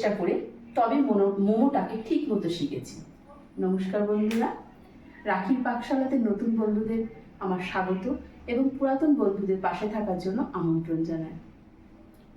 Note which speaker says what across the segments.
Speaker 1: চেষ্টা করে তবে মোমোটাকে ঠিক মতো শিখেছি। নমস্কার বন্ধুরা, রাখির পাকশালাতে নতুন বন্ধুদের আমার স্বাগত এবং পুরাতন বন্ধুদের পাশে থাকার জন্য আমন্ত্রণ জানাই।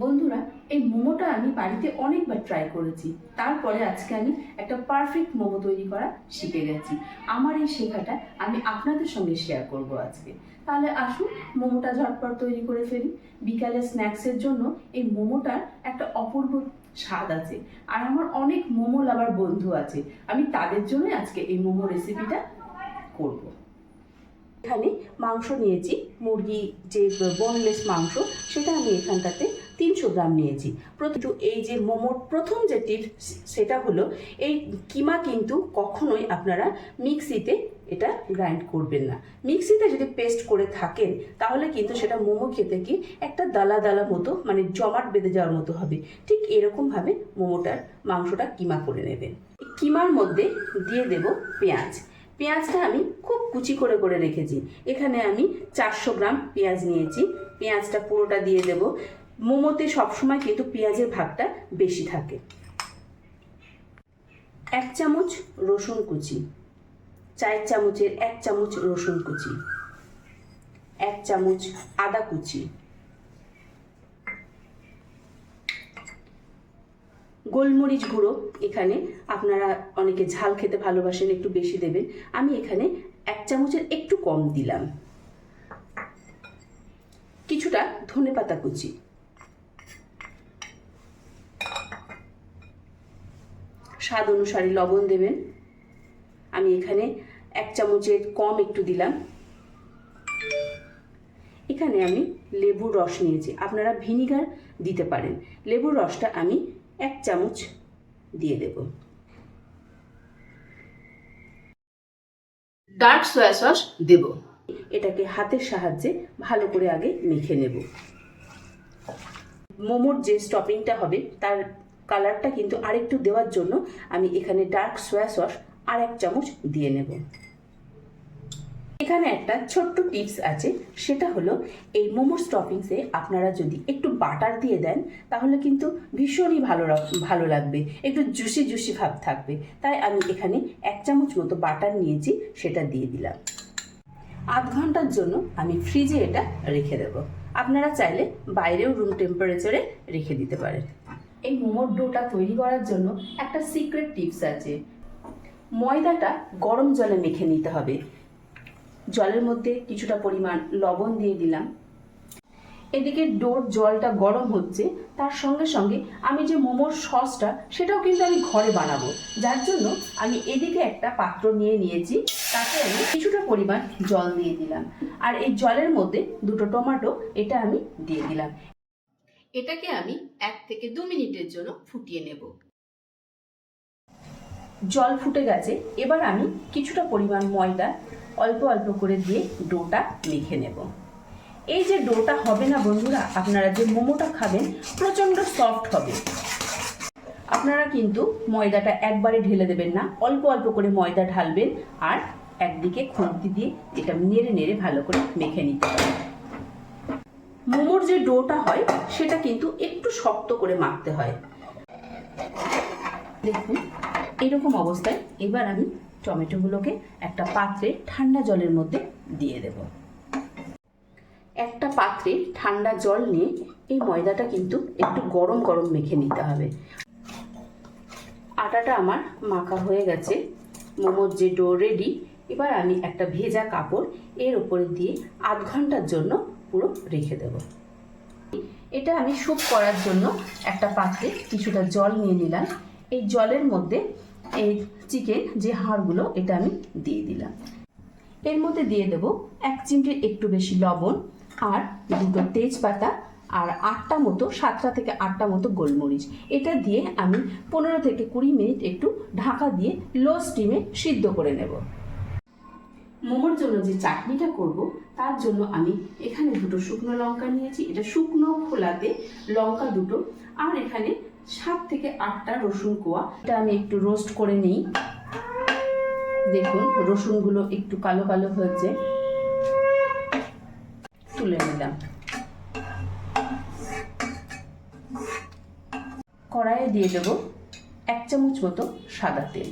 Speaker 1: বন্ধুরা, এই মোমোটা আমি বাড়িতে অনেকবার ট্রাই করেছি, তারপরে আজকে আমি একটা পারফেক্ট মোমো তৈরি করা শিখে গেছি। আমার এই শেখাটা আমি আপনাদের সঙ্গে শেয়ার করব আজকে। তাহলে আসুন মোমোটা ঝটপট তৈরি করে ফেলি। বিকালে স্ন্যাক্সের জন্য এই মোমোটার একটা অপূর্ব স্বাদ আছে, আর আমার অনেক মোমো লাভার বন্ধু আছে, আমি তাদের জন্য আজকে এই মোমো রেসিপিটা করব। এখানে মাংস নিয়েছি, মুরগি যে বোনলেস মাংস, সেটা আমি এখানটাতে 300 গ্রাম নিয়েছি। কিন্তু এই যে মোমোর প্রথম যে টিপস সেটা হলো এই কিমা কিন্তু কখনোই আপনারা মিক্সিতে এটা গ্রাইন্ড করবেন না। মিক্সিতে যদি পেস্ট করে থাকেন তাহলে কিন্তু সেটা মোমো খেতে কি একটা দালা দালা মতো, মানে জমাট বেঁধে যাওয়ার মতো হবে। ঠিক এরকমভাবে মোমোটার মাংসটা কিমা করে নেবেন। কিমার মধ্যে দিয়ে দেব পেঁয়াজ। পেঁয়াজটা আমি খুব কুচি করে করে রেখেছি। এখানে আমি 400 গ্রাম পেঁয়াজ নিয়েছি। পেঁয়াজটা পুরোটা দিয়ে দেব। মোমোতে সবসময় কিন্তু পেঁয়াজের ভাগটা বেশি থাকে। 1 চামচ রসুন কুচি, 4 চামচের 1 চামচ রসুন কুচি, 1 চামচ আদা কুচি, গোলমরিচ গুঁড়ো। এখানে আপনারা অনেকে ঝাল খেতে ভালোবাসেন, একটু বেশি দেবেন, আমি এখানে 1 চামচের একটু কম দিলাম। কিছুটা ধনেপাতা কুচি, স্বাদ অনুসারে লবণ দেবেন। আমি এখানে 1 চামচের কম একটু দিলাম। এখানে আমি লেবুর রস নিয়েছি, আপনারা ভিনিগার দিতে পারেন। লেবুর রসটা আমি 1 চামচ দিয়ে দেব। ডার্ক সয়া সস দেব। এটাকে হাতের সাহায্যে ভালো করে আগে মেখে নেব। মোমোর যে স্টপিংটা হবে তার কালারটা কিন্তু আরেকটু দেওয়ার জন্য আমি এখানে ডার্ক সয়া সস আর 1 চামচ দিয়ে নেব। এখানে একটা ছোট্ট টিপস আছে, সেটা হলো এই মোমোর স্টপিংসে আপনারা যদি একটু বাটার দিয়ে দেন তাহলে কিন্তু ভীষণই ভালো লাগবে, একটু জুসি জুসি ভাব থাকবে। তাই আমি এখানে 1 চামচ মতো বাটার নিয়েছি, সেটা দিয়ে দিলাম। আধ ঘন্টার জন্য আমি ফ্রিজে এটা রেখে দেব। আপনারা চাইলে বাইরেও রুম টেম্পারেচারে রেখে দিতে পারেন। এই মোমোর ডোটা তৈরি করার জন্য একটা সিক্রেট টিপস আছে। ময়দাটা গরম জলে মেখে নিতে হবে। জলের মধ্যে কিছুটা পরিমাণ লবণ দিয়ে দিলাম। এদিকে ডোর জলটা গরম হচ্ছে, তার সঙ্গে সঙ্গে আমি যে মোমোর সসটা সেটাও কিন্তু আমি ঘরে বানাবো, যার জন্য আমি এদিকে একটা পাত্র নিয়ে নিয়েছি, তাতে আমি কিছুটা পরিমাণ জল দিয়ে দিলাম। আর এই জলের মধ্যে 2টো টমেটো এটা আমি দিয়ে দিলাম। এটাকে আমি 1 থেকে 2 মিনিটের জন্য ফুটিয়ে নেব। জল ফুটে গেছে, এবার আমি কিছুটা পরিমাণ ময়দা অল্প অল্প করে দিয়ে ডোটা মেখে নেব। এই যে ডোটা হবে না বন্ধুরা, আপনারা যে মোমোটা খাবেন প্রচণ্ড সফট হবে। আপনারা কিন্তু ময়দাটা একবারে ঢেলে দেবেন না, অল্প অল্প করে ময়দা ঢালবেন আর একদিকে খুন্তি দিয়ে এটা নেড়ে নেড়ে ভালো করে মেখে নিতে হবে। মোমোর যে ডোটা হয় সেটা কিন্তু একটু শক্ত করে মাখতে হয়। দেখুন এরকম অবস্থায় এবার আমি টমেটোগুলোকে একটা পাত্রে ঠান্ডা জলের মধ্যে দিয়ে দেব। একটা পাত্রে ঠান্ডা জল নিয়ে এই ময়দাটা কিন্তু একটু গরম গরম মেখে নিতে হবে। আটাটা আমার মাখা হয়ে গেছে, মোমোর যে ডো রেডি। এবার আমি একটা ভেজা কাপড় এর উপরে দিয়ে আধ ঘন্টার জন্য পুরো রেখে দেব। এটা আমি স্যুপ করার জন্য একটা পাত্রে কিছুটা জল নিয়ে নিলাম। এই জলের মধ্যে এই চিকেন যে হাড়গুলো এটা আমি দিয়ে দিলাম। এর মধ্যে দিয়ে দেব 1 চিমটির একটু বেশি লবণ আর 2টো তেজপাতা আর 7টা থেকে 8টা মতো গোলমরিচ। এটা দিয়ে আমি 15 থেকে 20 মিনিট একটু ঢাকা দিয়ে লো স্টিমে সিদ্ধ করে নেব। মোমোর জন্য যে চাটনিটা করব তার জন্য আমি এখানে 2টো শুকনো লঙ্কা নিয়েছি, এটা শুকনো খোলাতে লঙ্কা 2টো, আর এখানে 7 থেকে 8টা রসুন কোয়া। এটা আমি একটু রোস্ট করে নিই। দেখুন রসুনগুলো একটু কালো কালো হয়েছে, তুলে নিলাম। কড়াইয়ে দিয়ে দেব 1 চামচ মতো সাদা তেল।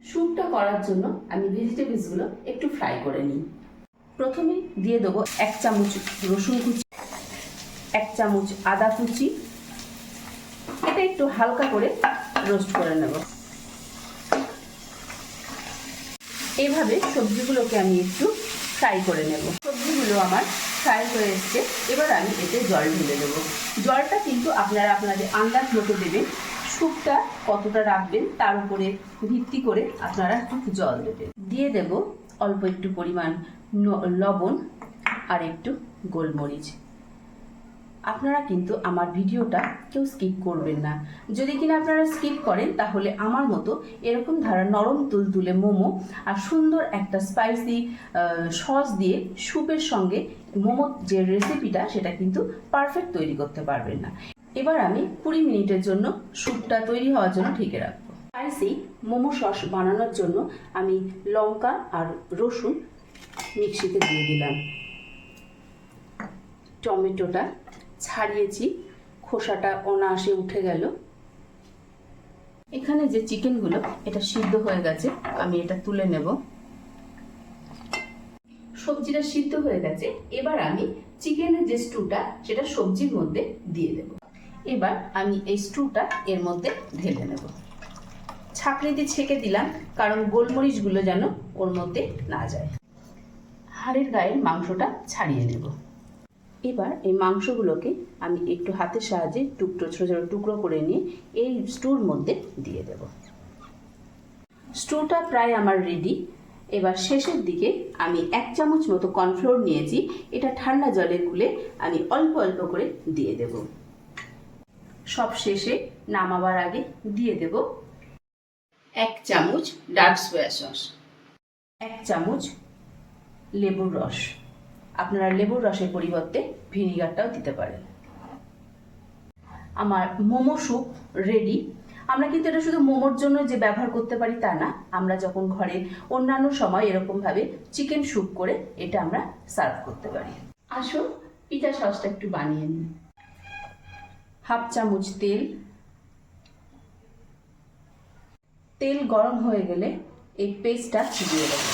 Speaker 1: স্যুপটা করার জন্য আমি ভেজিটেবলসগুলো একটু ফ্রাই করে নিই। প্রথমে দিয়ে দেবো 1 চামচ রসুন কুচি, 1 চামচ আদা কুচি। এটা একটু হালকা করে রোস্ট করে নেব। এইভাবে সবজিগুলোকে আমি একটু ফ্রাই করে নেব। সবজিগুলো আমার ফ্রাই হয়ে এসছে, এবার আমি এতে জল ঢেলে দেবো। জলটা কিন্তু আপনারা আপনাদের আন্দাজ মতো দেবেন। স্যুপটা কতটা রাখবেন তার উপরে ভিত্তি করে আপনারা একটু জল দেবেন। দিয়ে দেব অল্প একটু পরিমাণ লবণ আর একটু গোলমরিচ। আপনারা কিন্তু আমার ভিডিওটা কেউ স্কিপ করবেন না। যদি কিনা আপনারা স্কিপ করেন তাহলে আমার মতো এরকম ধারা নরম তুলতুলে মোমো আর সুন্দর একটা স্পাইসি সস দিয়ে স্যুপের সঙ্গে মোমোর যে রেসিপিটা সেটা কিন্তু পারফেক্ট তৈরি করতে পারবেন না। এবার আমি 20 মিনিটের জন্য স্যুপটা তৈরি হওয়ার জন্য ঢেকে রাখবো। স্পাইসি মোমো সস বানানোর জন্য আমি লঙ্কা আর রসুন মিক্সিতে দিয়ে দিলাম। টমেটোটা ছাড়িয়েছি, খোসাটা অনায়াসে উঠে গেল। এখানে যে চিকেনগুলো এটা সিদ্ধ হয়ে গেছে, আমি এটা তুলে নেব। সবজিটা সিদ্ধ হয়ে গেছে, এবার আমি চিকেনের যে স্টুটা সেটা সবজির মধ্যে দিয়ে দেব। এবার আমি এই স্টুটা এর মধ্যে ঢেলে নেব। ছাঁকনি দিয়ে ছেঁকে দিলাম, কারণ গোলমরিচগুলো যেন ওর মধ্যে না যায়। হাড়ের গায়ের মাংসটা ছাড়িয়ে নেব। এবার এই মাংসগুলোকে আমি একটু হাতের সাহায্যে ছোট ছোট টুকরো করে নিয়ে এই স্টুর মধ্যে দিয়ে দেব। স্টুটা প্রায় আমার রেডি। এবার শেষের দিকে আমি 1 চামচ মতো কর্নফ্লোর নিয়েছি, এটা ঠান্ডা জলে গুলে আমি অল্প অল্প করে দিয়ে দেব। সব শেষে নামাবার আগে দিয়ে দেব 1 চামচ ডার্ক সয়া সস, 1 চামচ লেবুর রস। আপনারা লেবুর রসের পরিবর্তে ভিনিগারটাও দিতে পারেন। আমার মোমো স্যুপ রেডি। আমরা কিন্তু এটা শুধু মোমোর জন্য যে ব্যবহার করতে পারি তা না, আমরা যখন ঘরে অন্যান্য সময় এরকমভাবে চিকেন স্যুপ করে এটা আমরা সার্ভ করতে পারি। আসুন পিৎজা সসটা একটু বানিয়ে নিই। 1/2 চামচ তেল। তেল গরম হয়ে গেলে এই পেস্টটা দিয়ে দেবো।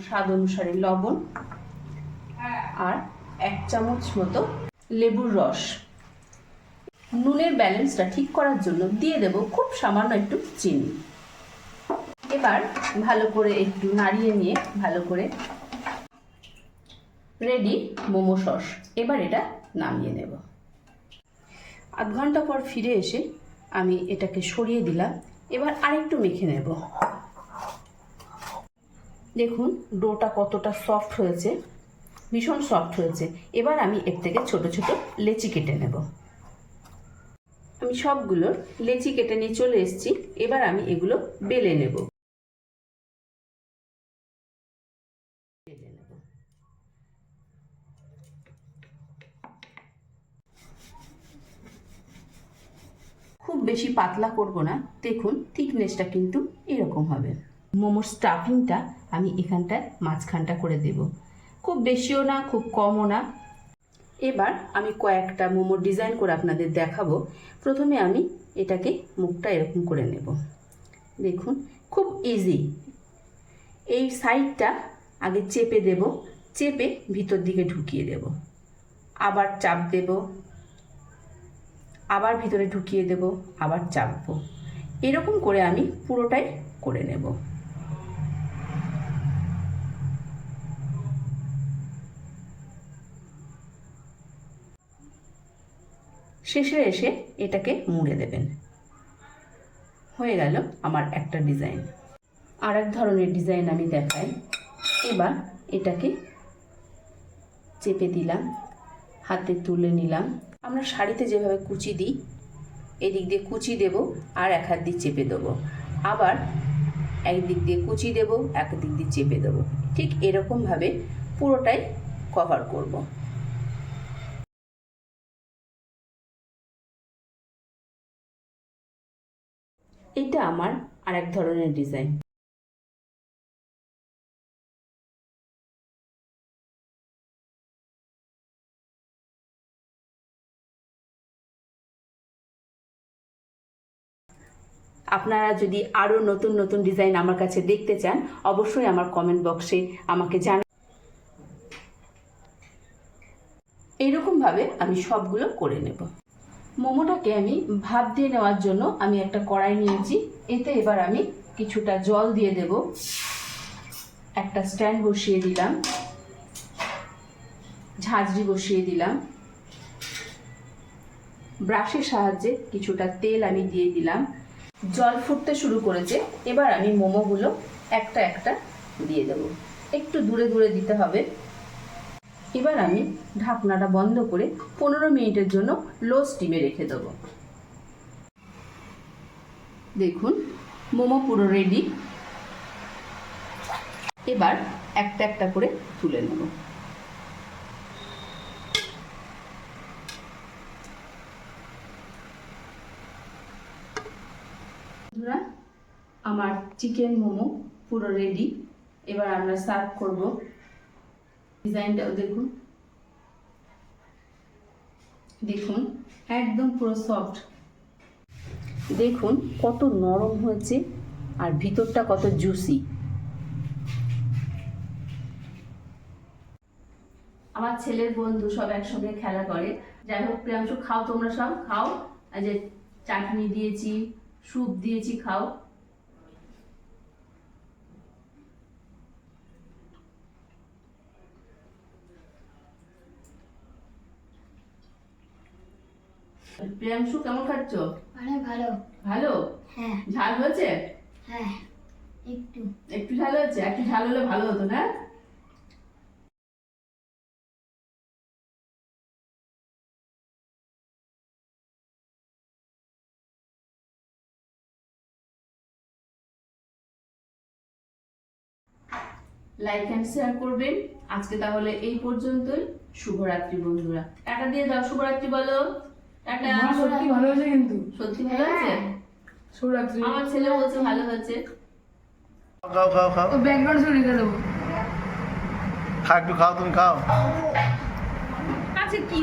Speaker 1: স্বাদ অনুসারে লবণ আর 1 চামচ মতো লেবুর রস। নুনের ব্যালেন্সটা ঠিক করার জন্য দিয়ে দেব খুব সামান্য একটু চিনি। এবার ভালো করে একটু নাড়িয়ে নিয়ে ভালো করে রেডি মোমো সস। এবার এটা নামিয়ে নেব। আধ ঘন্টা পর ফিরে এসে আমি এটাকে সরিয়ে দিলাম। এবার আরেকটু মেখে নেব। দেখুন ডোটা কতটা সফট হয়েছে, ভীষণ সফট হয়েছে। এবার আমি এর থেকে ছোট ছোট লেচি কেটে নেব। আমি সবগুলোর লেচি কেটে নিয়ে চলে এসেছি। এবার আমি এগুলো বেলে নেব। খুব বেশি পাতলা করব না, দেখুন থিকনেসটা কিন্তু এরকম হবে। মোমোর স্টাফিংটা আমি এখানটায় মাঝখানটা করে দেব, খুব বেশিও না খুব কমও না। এবার আমি কয়েকটা মোমোর ডিজাইন করে আপনাদের দেখাবো। প্রথমে আমি এটাকে মুখটা এরকম করে নেব। দেখুন খুব ইজি। এই সাইডটা আগে চেপে দেব, চেপে ভিতর দিকে ঢুকিয়ে দেব, আবার চাপ দেব, আবার ভিতরে ঢুকিয়ে দেব, আবার চাপবো। এরকম করে আমি পুরোটাই করে নেব। শেষে এসে এটাকে মুড়ে দেবেন। হয়ে গেল আমার একটা ডিজাইন। আর এক ধরনের ডিজাইন আমি দেখাই। এবার এটাকে চেপে দিলাম, হাতে তুলে নিলাম। আমরা শাড়িতে যেভাবে কুচি দিই, এদিক দিয়ে কুচি দেব আর এক হাত দিয়ে চেপে দেবো, আবার একদিক দিয়ে কুচি দেব, এক দিক দিয়ে চেপে দেবো। ঠিক এরকমভাবে পুরোটাই কভার করব। এটা আমার আর এক ধরনের ডিজাইন। আপনারা যদি আরও নতুন নতুন ডিজাইন আমার কাছে দেখতে চান অবশ্যই আমার কমেন্ট বক্সে আমাকে জানান। এইরকমভাবে আমি সবগুলো করে নেব। মোমোটাকে আমি ভাপ দিয়ে নেওয়ার জন্য আমি একটা কড়াই নিয়েছি। এতে এবার আমি কিছুটা জল দিয়ে দেব। একটা স্ট্যান্ড বসিয়ে দিলাম, ঝাঁঝরি বসিয়ে দিলাম, ব্রাশের সাহায্যে কিছুটা তেল আমি দিয়ে দিলাম। জল ফুটতে শুরু করেছে, এবার আমি মোমোগুলো একটা একটা দিয়ে দেব। একটু দূরে দূরে দিতে হবে। এবার আমি ঢাকনাটা বন্ধ করে 15 মিনিটের জন্য লো স্টিমে রেখে দেবো। দেখুন মোমো পুরো রেডি। এবার একটা একটা করে তুলে নেব। বন্ধুরা, আমার চিকেন মোমো পুরো রেডি। এবার আমরা সার্ভ করব। ডিজাইনটাও দেখুন, দেখুন একদম পুরো সফট। দেখুন কত নরম হয়েছে আর ভিতরটা কত জুসি। আমার ছেলের বন্ধু সব একসঙ্গে খেলা করে। যাই হোক প্রিয়াংশু, খাও, তোমরা সব খাও। আর যে চাটনি দিয়েছি, স্যুপ দিয়েছি, খাও। প্রিয়াংশু কেমন খাচ্ছ?
Speaker 2: অনেক ভালো।
Speaker 1: ভালো?
Speaker 2: হ্যাঁ।
Speaker 1: ঝাল হয়েছে?
Speaker 2: হ্যাঁ, একটু
Speaker 1: একটু ঝাল হয়েছে? একটু ঝাল হলে ভালো হতো না? লাইক অ্যান্ড শেয়ার করবেন। আজকে তাহলে এই পর্যন্তই। শুভরাত্রি বন্ধুরা। টাটা দিয়ে দাও, শুভরাত্রি বলো। টাটা।
Speaker 3: সত্যি ভালো হয়েছে কিন্তু।
Speaker 1: সত্যি ভালো আছে?
Speaker 3: শুভরাত্রি।
Speaker 1: আমার ছেলে বলছে ভালো হয়েছে।
Speaker 4: খাও খাও খাও
Speaker 3: ও ব্যাকগ্রাউন্ড শুনে রেখে দেবো।
Speaker 4: খা একটু খাও, তুমি খাও।
Speaker 1: আচ্ছা কি